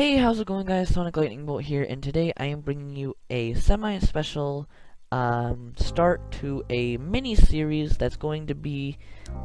Hey, how's it going, guys? Sonic Lightningbolt here, and today I am bringing you a semi-special start to a mini-series that's going to be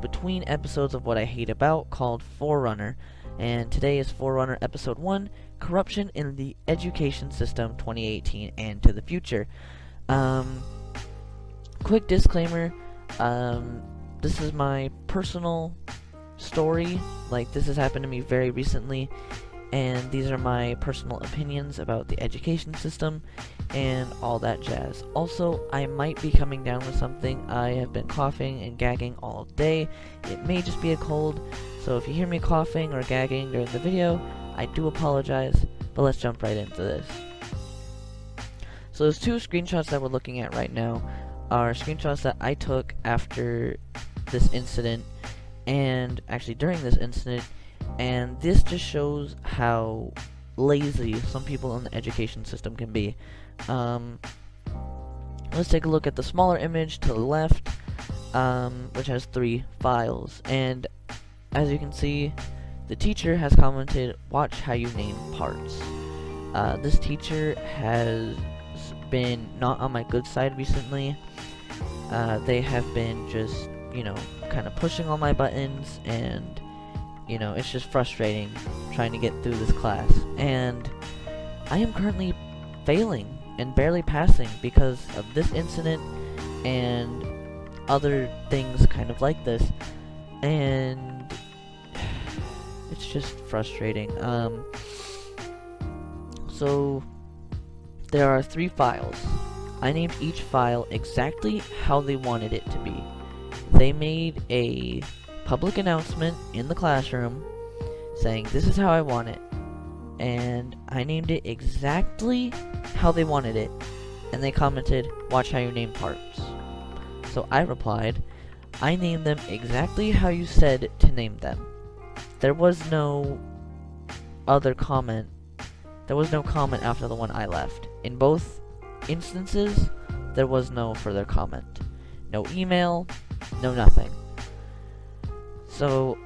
between episodes of What I Hate About, called Forerunner. And today is Forerunner Episode 1, Corruption in the Education System 2018 and to the Future. Quick disclaimer, this is my personal story. Like, this has happened to me very recently, and these are my personal opinions about the education system and all that jazz. Also, I might be coming down with something. I have been coughing and gagging all day. It may just be a cold, so if you hear me coughing or gagging during the video, I do apologize, but let's jump right into this. So those two screenshots that we're looking at right now are screenshots that I took after this incident, and actually during this incident, and this just shows how lazy some people in the education system can be. Let's take a look at the smaller image to the left, which has 3 files, and as you can see, the teacher has commented, "Watch how you name parts." This teacher has been not on my good side recently. They have been just, kind of pushing all my buttons, and it's just frustrating trying to get through this class. And I am currently failing and barely passing because of this incident and other things kind of like this. And it's just frustrating. So there are 3 files. I named each file exactly how they wanted it to be. They made a public announcement in the classroom saying, "This is how I want it," and I named it exactly how they wanted it, and they commented, "Watch how you name parts." So I replied, "I named them exactly how you said to name them." There was no other comment. There was no comment after the one I left. In both instances, there was no further comment. No email, no nothing. So,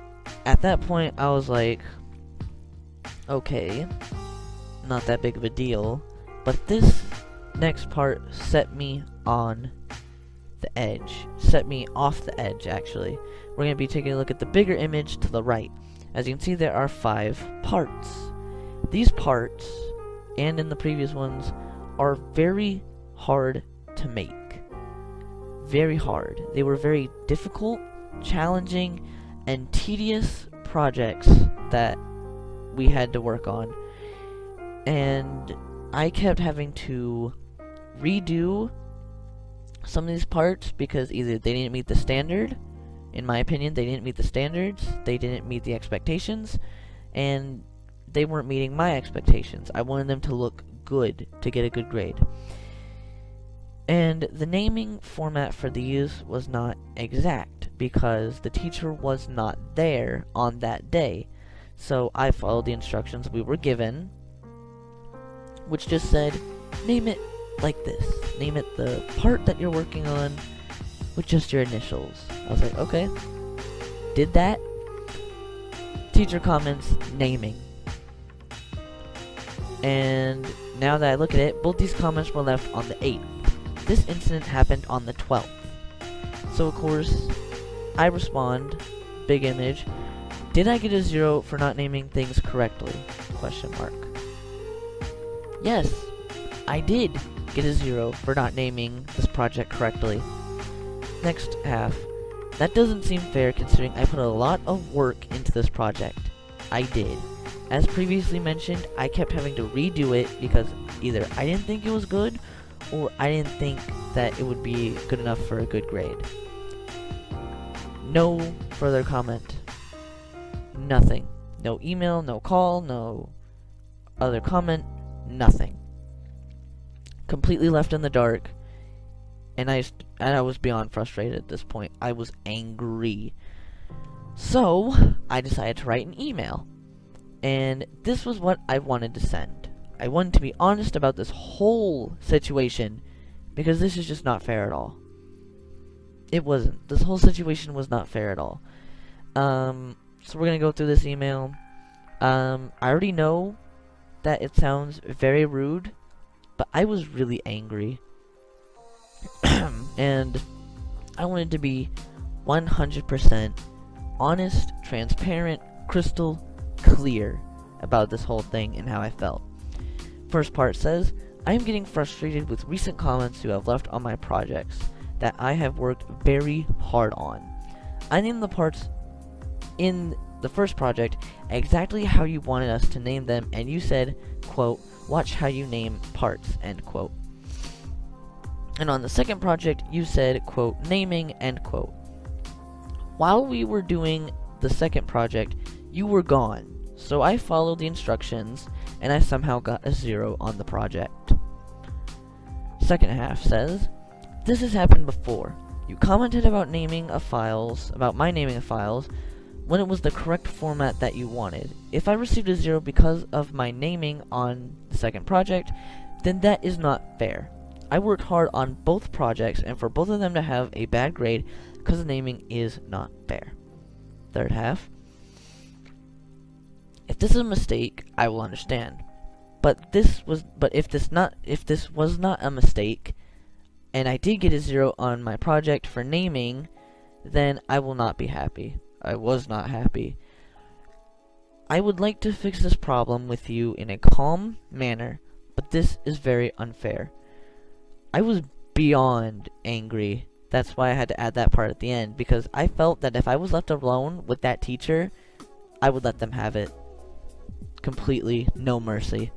at that point, I was like, okay, not that big of a deal, but this next part set me on the edge. Set me off the edge, actually. We're going to be taking a look at the bigger image to the right. As you can see, there are 5 parts. These parts, and in the previous ones, are very hard to make. Very hard. They were very difficult, challenging, and tedious projects that we had to work on, and I kept having to redo some of these parts because either they didn't meet the standard, in my opinion, they didn't meet the standards, they didn't meet the expectations, and they weren't meeting my expectations. I wanted them to look good to get a good grade. And the naming format for these was not exact, because the teacher was not there on that day. So I followed the instructions we were given, which just said, name it like this. Name it the part that you're working on with just your initials. I was like, okay. Did that. Teacher comments, naming. And now that I look at it, both these comments were left on the 8th. This incident happened on the 12th. So of course, I respond, big image, "Did I get a 0 for not naming things correctly? Question mark. Yes, I did get a 0 for not naming this project correctly. Next half. That doesn't seem fair considering I put a lot of work into this project. I did. As previously mentioned, I kept having to redo it because either I didn't think it was good, or I didn't think that it would be good enough for a good grade." No further comment. Nothing. No email, no call, no other comment, nothing. Completely left in the dark, and I was beyond frustrated at this point. I was angry. So, I decided to write an email. And this was what I wanted to send. I wanted to be honest about this whole situation, because this is just not fair at all. It wasn't. This whole situation was not fair at all. So we're gonna go through this email. I already know that it sounds very rude, but I was really angry. And I wanted to be 100% honest, transparent, crystal clear about this whole thing and how I felt. First part says, I am getting frustrated with recent comments you have left on my projects that I have worked very hard on. I named the parts in the first project exactly how you wanted us to name them, and you said, quote, watch how you name parts, end quote. And on the second project, you said, quote, naming, end quote. While we were doing the second project, you were gone, so I followed the instructions, and I somehow got a 0 on the project. Second half says, this has happened before. You commented about naming of files, about my naming of files, when it was the correct format that you wanted. If I received a 0 because of my naming on the second project, then that is not fair. I worked hard on both projects, and for both of them to have a bad grade because the naming is not fair. Third half. If this is a mistake, I will understand. But if this was not a mistake, and I did get a 0 on my project for naming, then I will not be happy. I was not happy. I would like to fix this problem with you in a calm manner, but this is very unfair. I was beyond angry. That's why I had to add that part at the end, because I felt that if I was left alone with that teacher, I would let them have it. Completely, no mercy.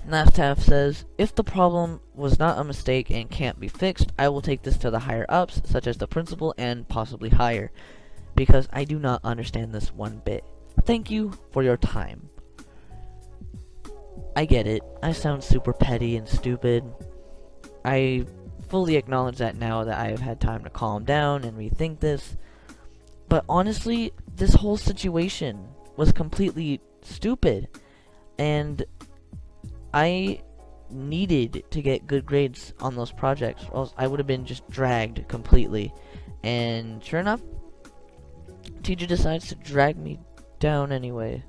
Last half says, if the problem was not a mistake and can't be fixed, I will take this to the higher ups, such as the principal and possibly higher, because I do not understand this one bit. Thank you for your time. I get it. I sound super petty and stupid. I fully acknowledge that now that I have had time to calm down and rethink this. But honestly, this whole situation was completely stupid. And I needed to get good grades on those projects, or else I would have been just dragged completely. And sure enough, teacher decides to drag me down anyway.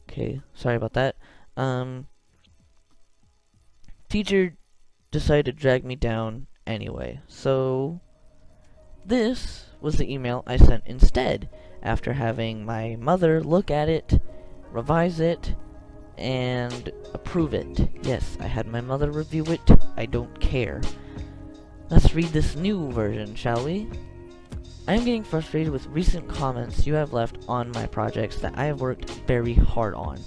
Okay, sorry about that. Teacher decided to drag me down anyway. So, this was the email I sent instead, after having my mother look at it, revise it, and approve it. Yes, I had my mother review it. I don't care. Let's read this new version, shall we? I am getting frustrated with recent comments you have left on my projects that I have worked very hard on.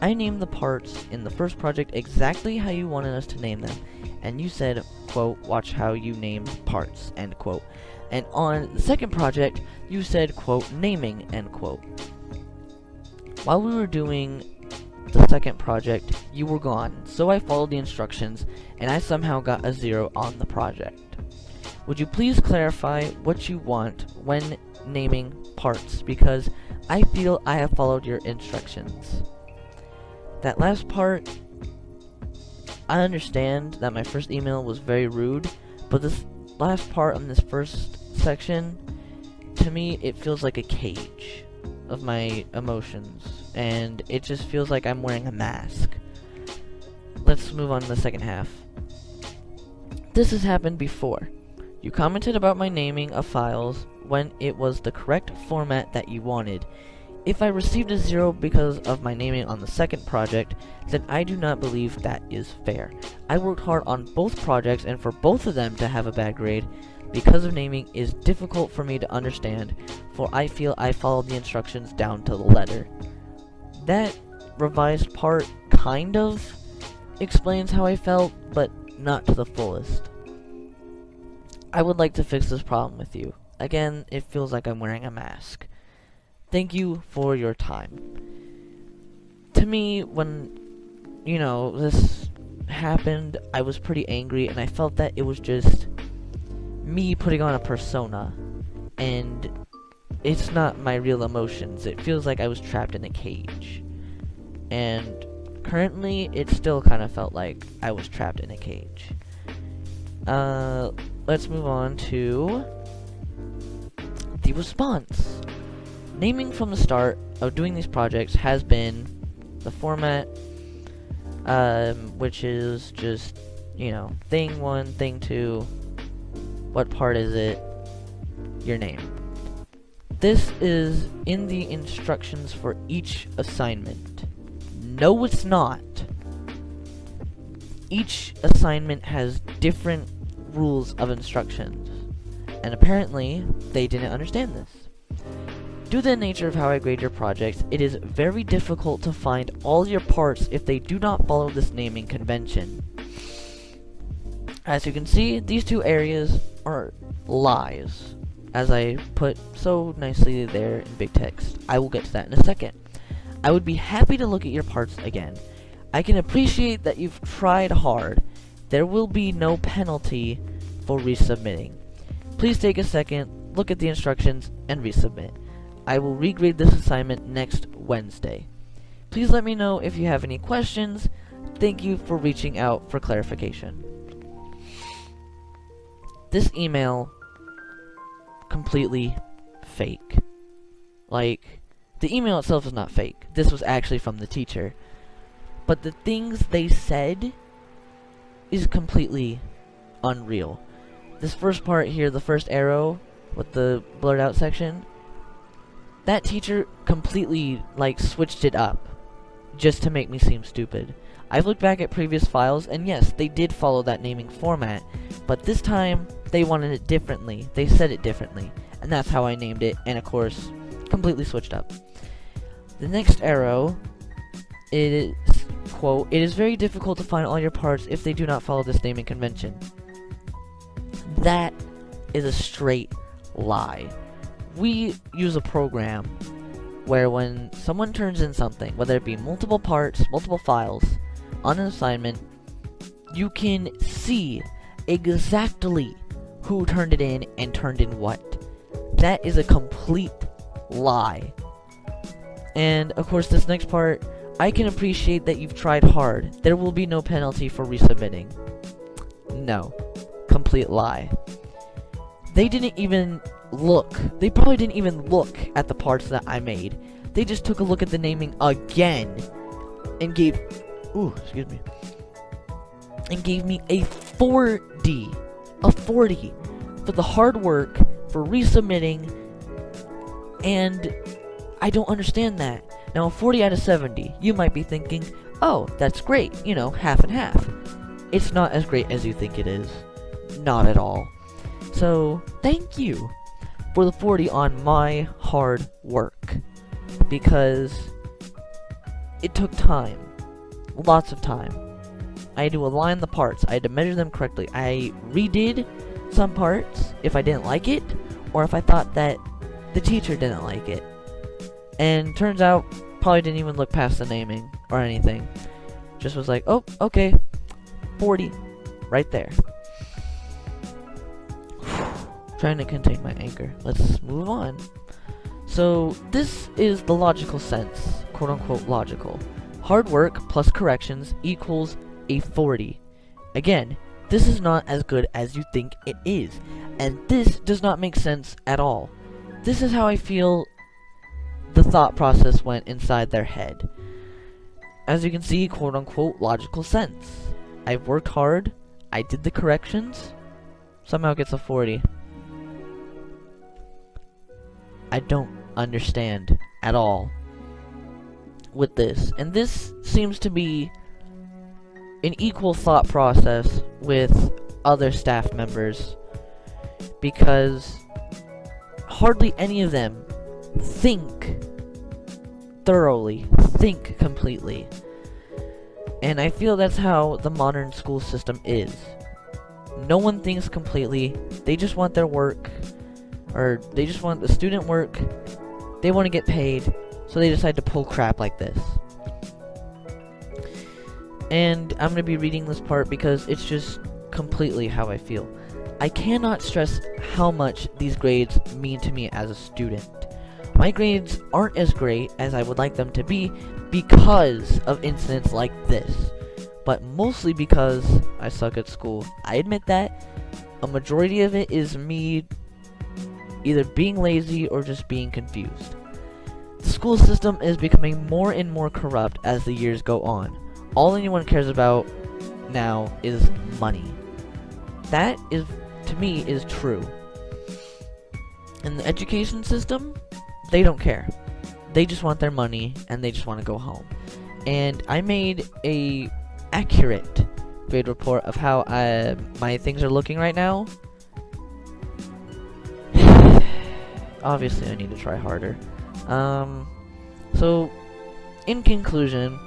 I named the parts in the first project exactly how you wanted us to name them, and you said, quote, watch how you name parts, end quote. And on the second project, you said, quote, naming, end quote. While we were doing the second project, you were gone, so I followed the instructions, and I somehow got a 0 on the project. Would you please clarify what you want when naming parts, because I feel I have followed your instructions. That last part, I understand that my first email was very rude, but this last part on this first section, to me, it feels like a cage of my emotions, and it just feels like I'm wearing a mask. Let's move on to the second half. This has happened before. You commented about my naming of files when it was the correct format that you wanted. If I received a 0 because of my naming on the second project, then I do not believe that is fair. I worked hard on both projects, and for both of them to have a bad grade because of naming is difficult for me to understand, for I feel I followed the instructions down to the letter. That revised part kind of explains how I felt, but not to the fullest. I would like to fix this problem with you. Again, it feels like I'm wearing a mask. Thank you for your time. To me, when, this happened, I was pretty angry, and I felt that it was just me putting on a persona, and it's not my real emotions. It feels like I was trapped in a cage. And currently, it still kind of felt like I was trapped in a cage. Let's move on to the response. Naming from the start of doing these projects has been the format, which is just, you know, thing 1, thing 2, what part is it, your name. This is in the instructions for each assignment. No, it's not. Each assignment has different rules of instructions, and apparently they didn't understand this. Due to the nature of how I grade your projects, it is very difficult to find all your parts if they do not follow this naming convention. As you can see, these 2 areas are lies, as I put so nicely there in big text. I will get to that in a second. I would be happy to look at your parts again. I can appreciate that you've tried hard. There will be no penalty for resubmitting. Please take a second, look at the instructions, and resubmit. I will regrade this assignment next Wednesday. Please let me know if you have any questions. Thank you for reaching out for clarification. This email, completely fake. Like, the email itself is not fake. This was actually from the teacher. But the things they said is completely unreal. This first part here, the first arrow with the blurred out section, that teacher completely, like, switched it up just to make me seem stupid. I've looked back at previous files, and yes, they did follow that naming format, but this time, they wanted it differently. They said it differently, and that's how I named it, and of course, completely switched up. The next arrow, it is, quote, "It is very difficult to find all your parts if they do not follow this naming convention." That is a straight lie. We use a program where when someone turns in something, whether it be multiple parts, multiple files, on an assignment, you can see exactly who turned it in and turned in what. That is a complete lie. And of course, this next part, I can appreciate that you've tried hard. There will be no penalty for resubmitting. No. Complete lie. They didn't even look. They probably didn't even look at the parts that I made. They just took a look at the naming again and gave me a 40. A 40 for the hard work, for resubmitting, and I don't understand that. Now, a 40 out of 70, you might be thinking, oh, that's great, you know, half and half. It's not as great as you think it is. Not at all. So, thank you for the 40 on my hard work, because it took time. Lots of time. I had to align the parts. I had to measure them correctly. I redid some parts if I didn't like it, or if I thought that the teacher didn't like it. And turns out, probably didn't even look past the naming or anything. Just was like, oh, okay, 40, right there. Trying to contain my anger. Let's move on. So, this is the logical sense, quote-unquote logical. Hard work plus corrections equals a 40. Again, this is not as good as you think it is, and this does not make sense at all. This is how I feel the thought process went inside their head. As you can see, quote-unquote logical sense. I've worked hard, I did the corrections, somehow it gets a 40. I don't understand at all with this, and this seems to be an equal thought process with other staff members, because hardly any of them think thoroughly, think completely. And I feel that's how the modern school system is. No one thinks completely, they just want their work, or they just want the student work, they want to get paid, so they decide to pull crap like this. And I'm going to be reading this part because it's just completely how I feel. I cannot stress how much these grades mean to me as a student. My grades aren't as great as I would like them to be because of incidents like this, but mostly because I suck at school. I admit that. A majority of it is me either being lazy or just being confused. The school system is becoming more and more corrupt as the years go on. All anyone cares about now is money. That is, to me, is true. In the education system, they don't care. They just want their money and they just want to go home. And I made a accurate grade report of how my things are looking right now. Obviously, I need to try harder. So, in conclusion,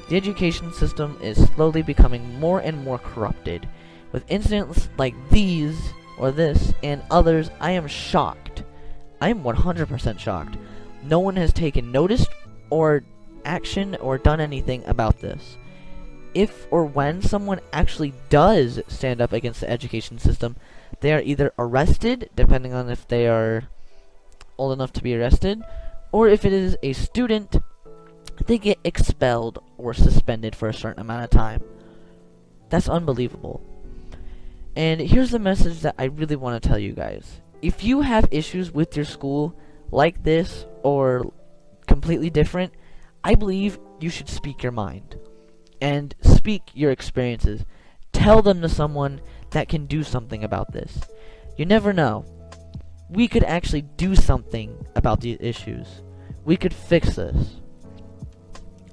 the education system is slowly becoming more and more corrupted. With incidents like these, or this, and others, I am shocked. I am 100% shocked. No one has taken notice, or action, or done anything about this. If or when someone actually does stand up against the education system, they are either arrested, depending on if they are old enough to be arrested, or if it is a student, they get expelled or suspended for a certain amount of time. That's unbelievable. And here's the message that I really want to tell you guys. If you have issues with your school like this or completely different, I believe you should speak your mind and speak your experiences. Tell them to someone that can do something about this. You never know. We could actually do something about these issues. We could fix this.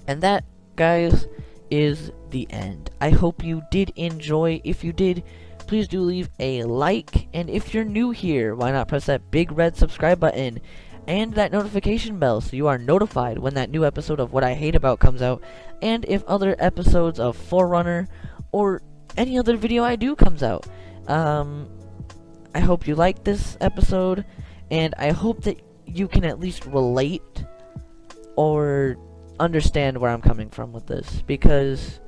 And that, guys, is the end. I hope you did enjoy. If you did, please do leave a like. And if you're new here, why not press that big red subscribe button and that notification bell so you are notified when that new episode of What I Hate About comes out, and if other episodes of Forerunner or any other video I do comes out. I hope you like this episode, and I hope that you can at least relate or understand where I'm coming from with this, because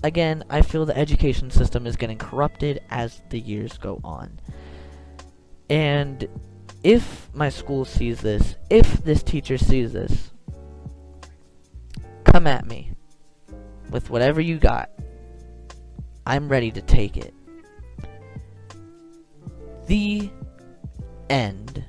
again, I feel the education system is getting corrupted as the years go on. And if my school sees this, if this teacher sees this, come at me with whatever you got. I'm ready to take it. The end.